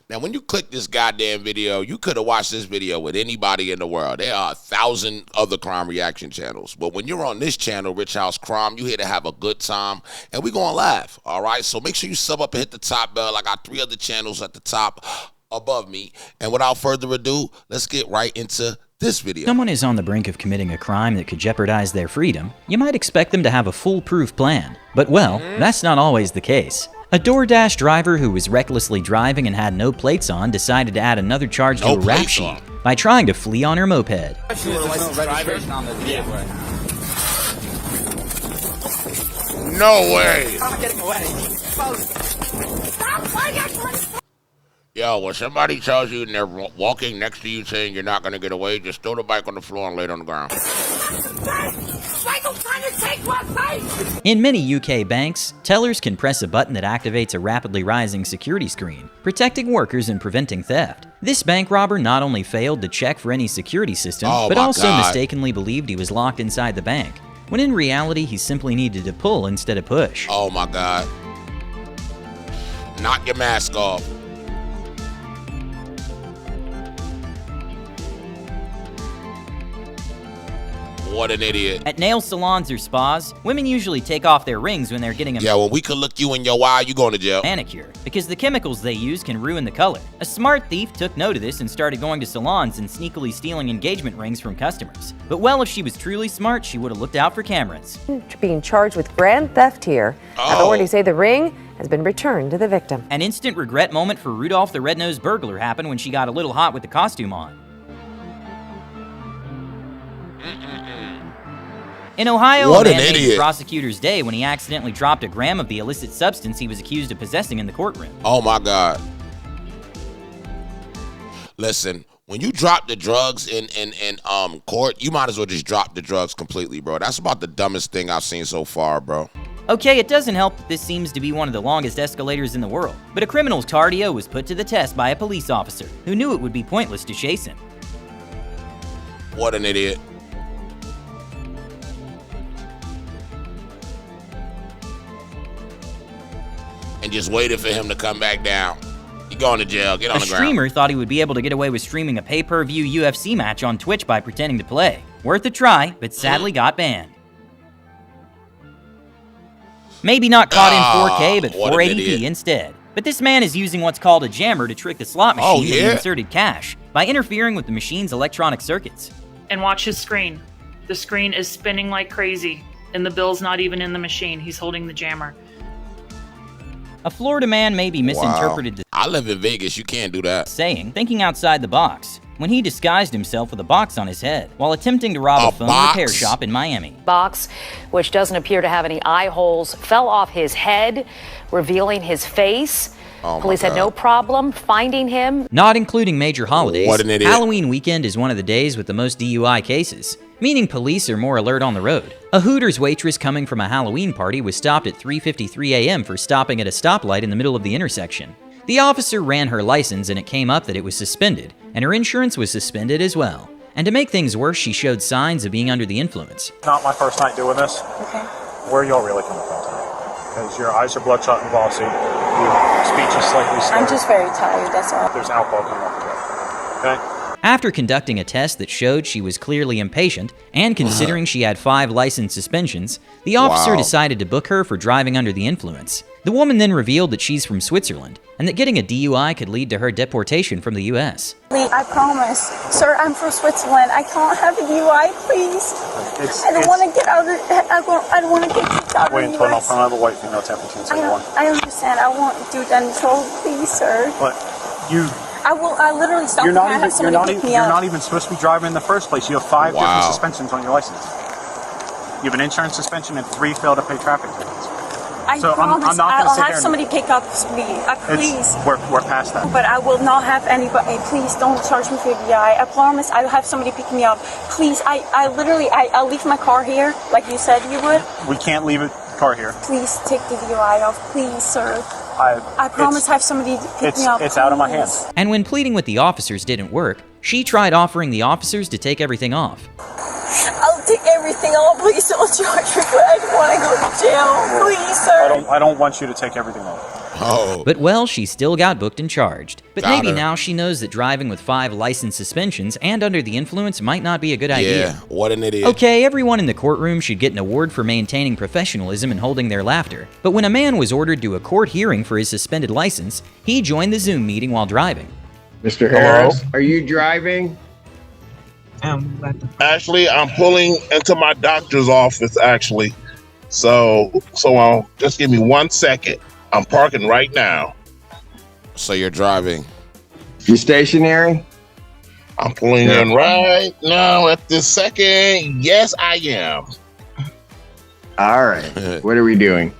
Now, when you click this goddamn video, you could have watched this video with anybody in the world. There are 1,000 other crime reaction channels. But when you're on this channel, Rich House Crime, you're here to have a good time, and we're going to laugh, all right? So make sure you sub up and hit the top bell. I got 3 other channels at the top above me. And without further ado, let's get right into this video. Someone is on the brink of committing a crime that could jeopardize their freedom. You might expect them to have a foolproof plan. But, well, that's not always the case. A DoorDash driver who was recklessly driving and had no plates on decided to add another charge to a rap sheet by trying to flee on her moped. No way! Yo, when somebody tells you and they're walking next to you saying you're not going to get away, just throw the bike on the floor and lay it on the ground. In many UK banks, tellers can press a button that activates a rapidly rising security screen, protecting workers and preventing theft. This bank robber not only failed to check for any security system, but also mistakenly believed he was locked inside the bank, when in reality he simply needed to pull instead of push. Oh my God. Knock your mask off. What an idiot. At nail salons or spas, women usually take off their rings when they're getting a when we could look you in your eye, you going to jail. Manicure, because the chemicals they use can ruin the color. A smart thief took note of this and started going to salons and sneakily stealing engagement rings from customers. But well, if she was truly smart, she would have looked out for cameras. Being charged with grand theft here. Authorities say the ring has been returned to the victim. An instant regret moment for Rudolph the Red-Nosed Burglar happened when she got a little hot with the costume on. In Ohio, a man made the prosecutor's day when he accidentally dropped a gram of the illicit substance he was accused of possessing in the courtroom. Oh my God. Listen, when you drop the drugs in court, you might as well just drop the drugs completely, bro. That's about the dumbest thing I've seen so far, bro. Okay, it doesn't help that this seems to be one of the longest escalators in the world, but a criminal's cardio was put to the test by a police officer who knew it would be pointless to chase him. What an idiot. And just waited for him to come back down. You're going to jail. Get on the ground. A streamer thought he would be able to get away with streaming a pay-per-view UFC match on Twitch by pretending to play. Worth a try, but sadly got banned. Maybe not caught in 4K, but 480p instead. But this man is using what's called a jammer to trick the slot machine with inserted cash by interfering with the machine's electronic circuits. And watch his screen. The screen is spinning like crazy, and the bill's not even in the machine. He's holding the jammer. A Florida man may be misinterpreted to I live in Vegas, you can't do that. Saying, thinking outside the box, when he disguised himself with a box on his head while attempting to rob a phone repair shop in Miami. Box, which doesn't appear to have any eye holes, fell off his head, revealing his face. Police had no problem finding him. Not including major holidays, what an idiot. Halloween weekend is one of the days with the most DUI cases, meaning police are more alert on the road. A Hooters waitress coming from a Halloween party was stopped at 3:53 a.m. for stopping at a stoplight in the middle of the intersection. The officer ran her license and it came up that it was suspended, and her insurance was suspended as well. And to make things worse, she showed signs of being under the influence. Not my first night doing this. Okay. Where are y'all really coming from tonight? Because your eyes are bloodshot and glossy, your speech is slightly slurred. I'm just very tired, that's all. There's alcohol coming off the bed. Okay? After conducting a test that showed she was clearly impatient, and considering she had 5 license suspensions, the officer decided to book her for driving under the influence. The woman then revealed that she's from Switzerland, and that getting a DUI could lead to her deportation from the U.S. I promise. Sir, I'm from Switzerland. I can't have a DUI, please. I don't want to get out of it. I don't want to get kicked out of the U.S. Wait until I have a white female tap between someone. I understand. I won't do that until, please, sir. But you... I literally stopped. You're not even supposed to be driving in the first place. You have 5 different suspensions on your license. You have an insurance suspension and 3 fail to pay traffic tickets. I promise I'll have somebody pick up me. Please. We're past that. But I will not have anybody. Please don't charge me for DUI. I promise I'll have somebody pick me up. Please, I'll leave my car here like you said you would. We can't leave a car here. Please take the DUI off. Please, sir. I promise I have somebody pick me up. It's out of my hands. And when pleading with the officers didn't work, she tried offering the officers to take everything off. I'll take everything off. Please don't charge me, but I don't want to go to jail. Please, sir. I don't want you to take everything off. Oh. But well, she still got booked and charged. But Got maybe her. now she knows that driving with 5 license suspensions and under the influence might not be a good Yeah, idea. what an idiot. Okay, everyone in the courtroom should get an award for maintaining professionalism and holding their laughter. But when a man was ordered to a court hearing for his suspended license, he joined the Zoom meeting while driving. Mr. Harris, are you driving? Actually, I'm pulling into my doctor's office, actually. So just give me 1 second. I'm parking right now. So you're driving. You stationary? I'm pulling in right now at this second. Yes, I am. All right. What are we doing?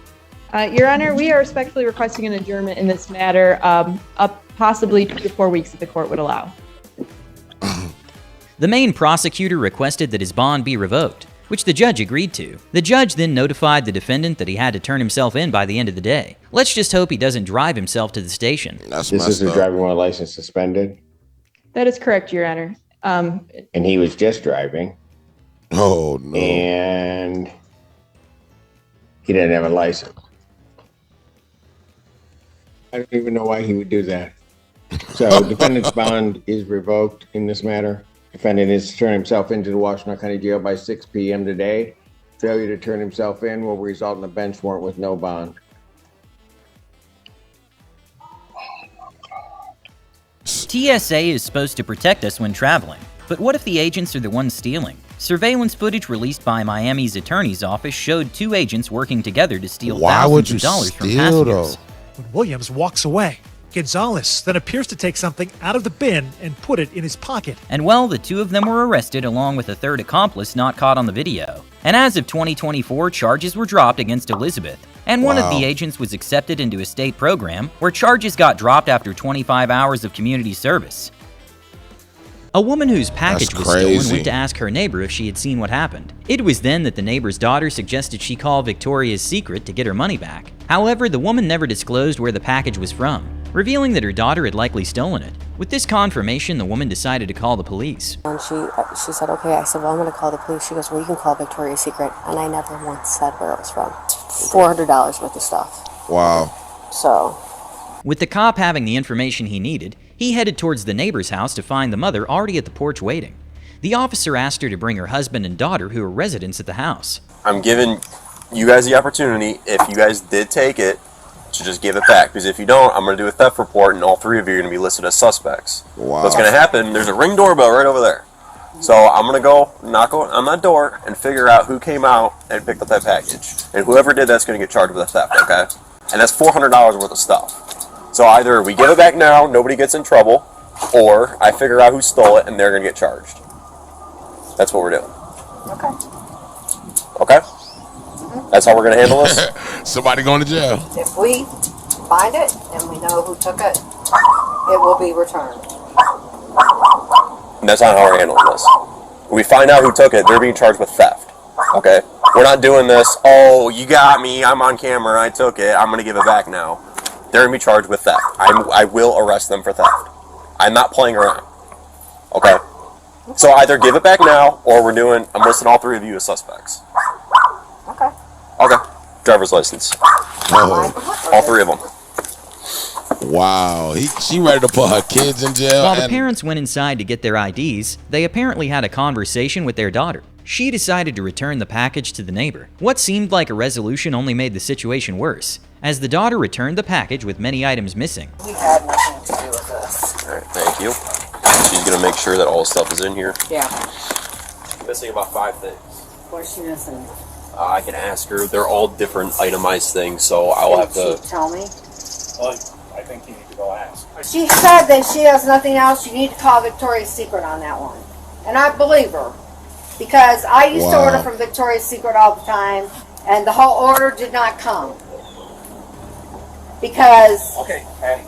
Your Honor, we are respectfully requesting an adjournment in this matter, up possibly 2 to 4 weeks if the court would allow. The main prosecutor requested that his bond be revoked, which the judge agreed to. The judge then notified the defendant that he had to turn himself in by the end of the day. Let's just hope he doesn't drive himself to the station. That's This is a driving while license suspended, That is correct, Your Honor. and he was just driving, Oh, no. and he didn't have a license. I don't even know why he would do that. So defendant's bond is revoked in this matter. Defendant is to turn himself into the Washington County Jail by 6 p.m. today. Failure to turn himself in will result in a bench warrant with no bond. TSA is supposed to protect us when traveling, but what if the agents are the ones stealing? Surveillance footage released by Miami's attorney's office showed 2 agents working together to steal Why would thousands you of dollars from steal, passengers. When Williams walks away, Gonzalez then appears to take something out of the bin and put it in his pocket. And well, the 2 of them were arrested along with a 3rd accomplice not caught on the video. And as of 2024, charges were dropped against Elizabeth. And one of Wow. the agents was accepted into a state program where charges got dropped after 25 hours of community service. A woman whose package was stolen crazy. went to ask her neighbor if she had seen what happened. It was then that the neighbor's daughter suggested she call Victoria's Secret to get her money back. However, the woman never disclosed where the package was from, revealing that her daughter had likely stolen it. With this confirmation, the woman decided to call the police. And she said, okay. I said, well, I'm going to call the police. She goes, well, you can call Victoria's Secret. And I never once said where it was from. $400 worth of stuff. Wow. So. With the cop having the information he needed, he headed towards the neighbor's house to find the mother already at the porch waiting. The officer asked her to bring her husband and daughter, who were residents at the house. I'm giving you guys the opportunity, if you guys did take it, to just give it back. Because if you don't, I'm going to do a theft report, and all 3 of you are going to be listed as suspects. Wow. What's going to happen, there's a Ring doorbell right over there. So I'm going to go knock on that door and figure out who came out and picked up that package. And whoever did that's going to get charged with a theft, okay? And that's $400 worth of stuff. So either we give it back now, nobody gets in trouble, or I figure out who stole it and they're going to get charged. That's what we're doing. Okay? That's how we're going to handle this? Somebody going to jail. If we find it and we know who took it, it will be returned. And that's not how we're handling this. When we find out who took it, they're being charged with theft. Okay? We're not doing this, oh, you got me, I'm on camera, I took it, I'm going to give it back now. They're going to be charged with theft. I will arrest them for theft. I'm not playing around. Okay? So either give it back now, or I'm listing all 3 of you as suspects. Okay. Okay. Driver's license. Oh. All 3 of them. Wow. She ready to put her kids in jail. While the parents went inside to get their IDs, they apparently had a conversation with their daughter. She decided to return the package to the neighbor. What seemed like a resolution only made the situation worse, as the daughter returned the package with many items missing. We had nothing to do with this. Alright, thank you. She's going to make sure that all the stuff is in here. Yeah. Missing about 5 things. What's she missing? I can ask her. They're all different itemized things, so I'll have to... She tell me? Well, I think you need to go ask. She said that she has nothing else. You need to call Victoria's Secret on that one. And I believe her. Because I used to order from Victoria's Secret all the time, and the whole order did not come. Because... Okay, Patty.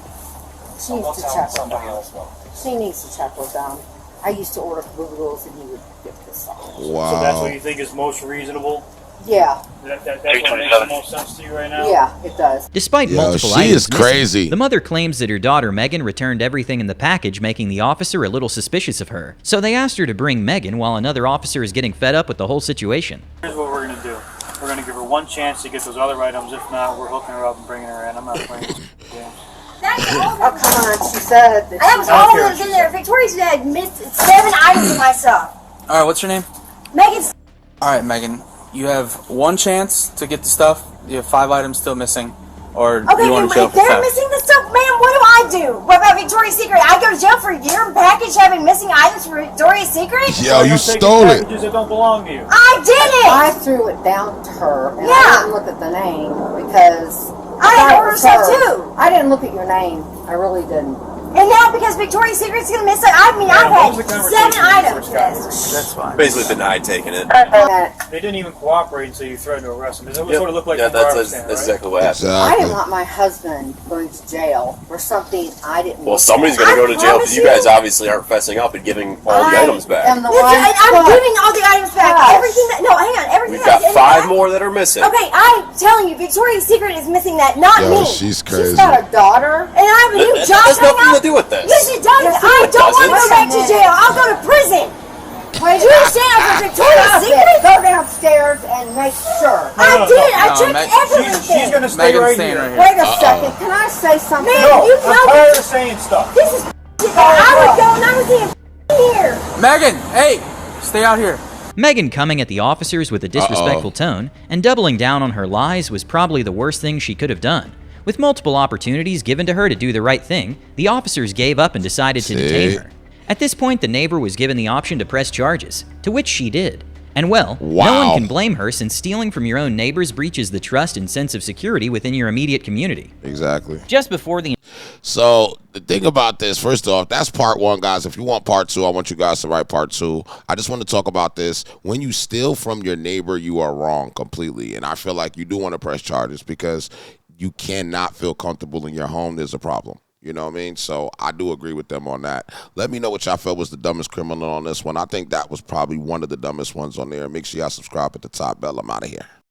She needs to check with them. She needs to check with them. I used to order from Google's and he would get this off. Wow. So that's what you think is most reasonable? Yeah. That's what makes the most sense to you right now? Yeah, it does. Despite multiple she items is crazy. missing, the mother claims that her daughter Megan returned everything in the package, making the officer a little suspicious of her. So they asked her to bring Megan while another officer is getting fed up with the whole situation. Here's what we're going to do. We're going to give her 1 chance to get those other items. If not, we're hooking her up and bringing her in. I'm not playing. Oh, come on. She said that That was all that was in there. Victoria said I had missed 7 items of my stuff. All right, what's your name? Megan. All right, Megan. You have one chance to get the stuff. You have 5 items still missing, or Okay, you want to jail if for they're theft. missing the stuff, man, what do I do? What about Victoria's Secret? I go to jail for a year package having missing items for Victoria's Secret? Yo, you stole it. Packages that don't belong to you. I didn't! I threw it down to her, and Yeah. I didn't look at the name because I thought had it ordered was stuff her. too. I didn't look at your name. I really didn't. And now because Victoria's Secret's gonna miss it, I mean, I've had 7 items. That's fine. Basically denied taking it. They didn't even cooperate until you threatened to arrest them. Is that what Yep. sort of looked like? Yeah, from where I that's was standing, right? exactly what happened. I didn't want my husband going to jail for something I didn't. Well, look somebody's at. going to go to jail promise because you guys obviously aren't fessing up and giving all the items back. am the Listen, one. I'm giving all the items back. Gosh. Everything that, no, hang on, everything We've got that's in 5 that. more that are missing. Okay, I'm telling you, Victoria's Secret is missing that, not Yo, me. she's crazy. She's got a daughter. And I have a new That job has right nothing now. to do with this. Yes, it does. Yes, I it don't want to go doesn't. back to jail. I'll go to prison. Wait, Do you understand? I'm from Victoria's Stop Secret. it. Go downstairs and make sure. I did. I No, checked Meg- everything. She's going to stay Megan's right staying here. right here. Wait a second. Can I say something? Man, No, you I'm know tired of saying stuff. this is I would go and I was in here. Megan, hey, stay out here. Megan coming at the officers with a disrespectful tone and doubling down on her lies was probably the worst thing she could have done. With multiple opportunities given to her to do the right thing, the officers gave up and decided to detain her. At this point, the neighbor was given the option to press charges, to which she did. And well, no Wow. one can blame her since stealing from your own neighbors breaches the trust and sense of security within your immediate community. Exactly. Just before the So the thing about this, first off, that's part 1, guys. If you want part 2, I want you guys to write part 2. I just want to talk about this. When you steal from your neighbor, you are wrong completely. And I feel like you do want to press charges because you cannot feel comfortable in your home. There's a problem. You know what I mean? So I do agree with them on that. Let me know what y'all felt was the dumbest criminal on this one. I think that was probably one of the dumbest ones on there. Make sure y'all subscribe at the top bell. I'm out of here.